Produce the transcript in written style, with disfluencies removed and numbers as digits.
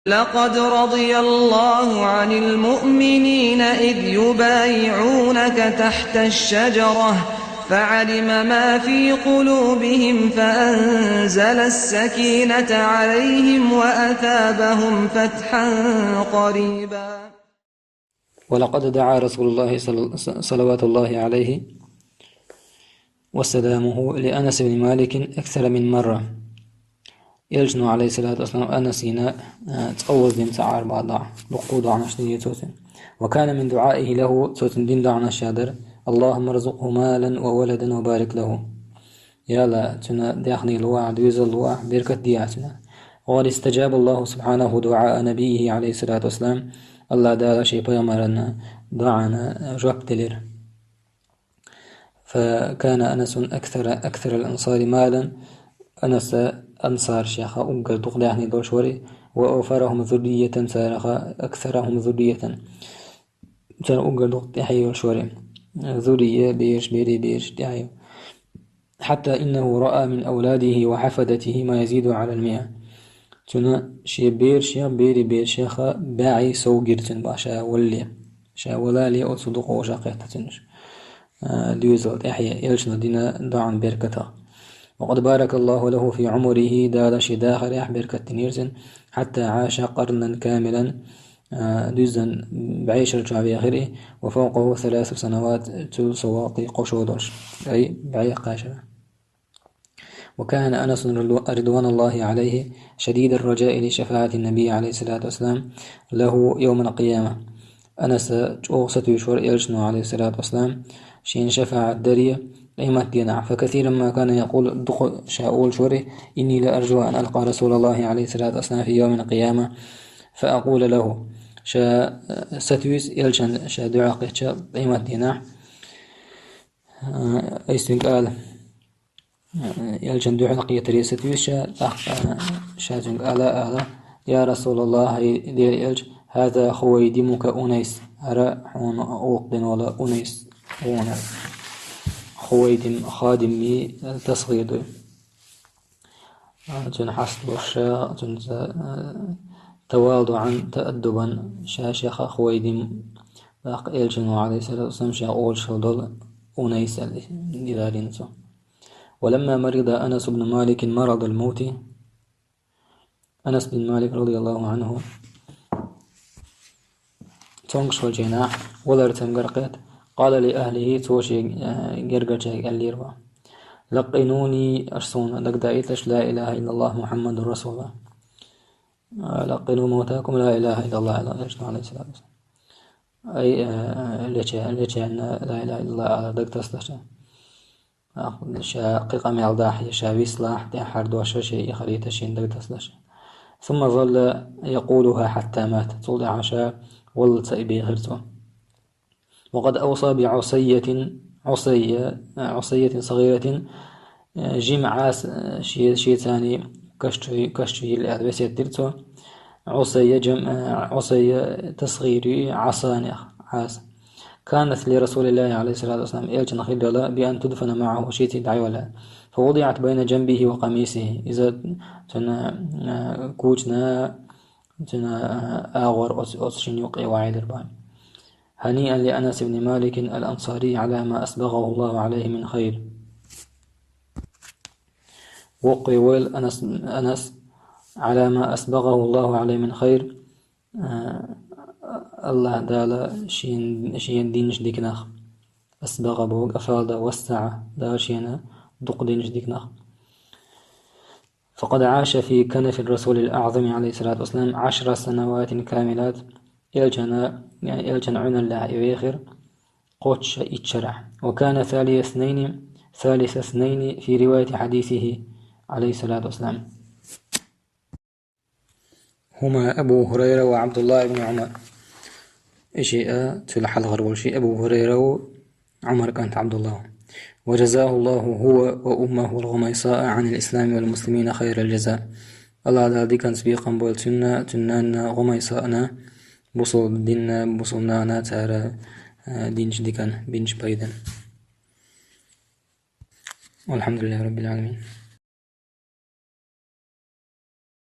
لقد رضي الله عن المؤمنين إذ يبايعونك تحت الشجرة فعلم ما في قلوبهم فأنزل السكينة عليهم وأثابهم فتحا قريبا. ولقد دعا رسول الله صلوات الله عليه وسلامه لأنس بن مالك أكثر من مرة. يلجنو عليه الصلاة والسلام أنسينا تقوز دين سعار بعض لقود عن شدية توتن، وكان من دعائه له توتن دين دعنا الشادر: اللهم ارزقه مالا وولدا وبارك له. يلا تنا داخني الوعد ويزل الوعد بركة دياتنا. وقد استجاب الله سبحانه دعاء نبيه عليه الصلاة والسلام. الله دال شيء بيامرنا دعانا جواب دلير. فكان أنس أكثر الأنصار مالا. أنس أنصار شيخا أقل دقداهني دوشوري، وأوفرهم ذرية سارخا أكثرهم ذرية كان أقل دقداهي وشوري ذرية بيش بيري بيش دايو، حتى إنه رأى من أولاده وحفدته ما يزيد على 100. تنا شي بير شي بيري بير شيخا باعي سوغيرتن باشا ولي شا ولا لي أصدق وشاقيت تنش ليوزلت إحياء يلشنا دينا دعان بيركتا. وقد بارك الله له في عمره دالش داخل يحبر كالتنيرزن حتى عاش قرنا كاملا دوزن بعيش الجعبي آخره، وفوقه 3 سنوات سواقي قشودش أي بعي قاشرة. وكان أنس رضوان الله عليه شديد الرجاء لشفاعة النبي عليه الصلاة والسلام له يوم القيامة. أنس أوصة يشور يلشنو عليه الصلاة والسلام شين شفاعة الدرية قيمة دينع، فكثيرا ما كان يقول دخل شاول شوري: إني لأرجو أن ألقى رسول الله عليه الصلاة والسلام في يوم القيامة فأقول له شا ستويس يلشن شا دعاقه شا قيمة دينع أيستن قال يلشن دعاقه تري ستويس شا قال يا رسول الله دير يلش هذا خويدمك أنيس أرى حون أوقدن ولا أنيس خويدم خادمي تصغير جن حسب الشاء جن تواضعا تأدبا شيخ خويدم يلجن عليه الصلاة والسلام شا أول شغل أنيس لذلك. ولما مرض أنس بن مالك مرض الموت، أنس بن مالك رضي الله عنه تونغش والجناح ولرتم قرقت، قال لأهله توشي قرقشي قال لي: لقنوني أرسون لك دايتش لا إله إلا الله محمد رسول الله. لقنوا موتاكم لا إله إلا الله عليه الصلاة والسلام. أي ليش أن لا إله إلا الله على دك تستش شاقق مالداح شاوي صلاح دي حردوش شيء خريطة شين دك تستش. ثم ظل يقولها حتى مات طول عشاء ولت إبي غرته. وقد أوصى عصية صغيرة جمع شيء ثاني كشتي الأدوية الدرتو عصية تصغيري عصانخ عاس كانت لرسول الله عليه الصلاة والسلام إلجن خلال بأن تدفن معه شيء دعولا، فوضعت بين جنبه وقميصه. إذا كوجنا آغر أسشن يقي وعيد البان. هنيئا لأنس بن مالك الأنصاري على ما أسبغه الله عليه من خير. وقي ويل أنس على ما أسبغه الله عليه من خير. الله دالا شين دينش ديكناخ أسبغ بوق أفال دا وسع دا شين دق دينش ديكناخ. فقد عاش في كنف الرسول الأعظم عليه الصلاة والسلام 10 سنوات كاملات. إلجن عنا الله يغير قوتش إتشرح. وكان ثالث اثنين في رواية حديثه عليه الصلاة والسلام هما أبو هريرة وعبد الله بن عمر. إشياء تلح الغرب شيء أبو هريرة وعمر كانت عبد الله. وجزاه الله هو وأمه الغميصاء عن الإسلام والمسلمين خير الجزاء. الله ذا كان سبيقا بولتنا تنان غميصاءنا بصل ديننا بصلنا تارى دينش ديكان بينش بايدن. والحمد لله رب العالمين.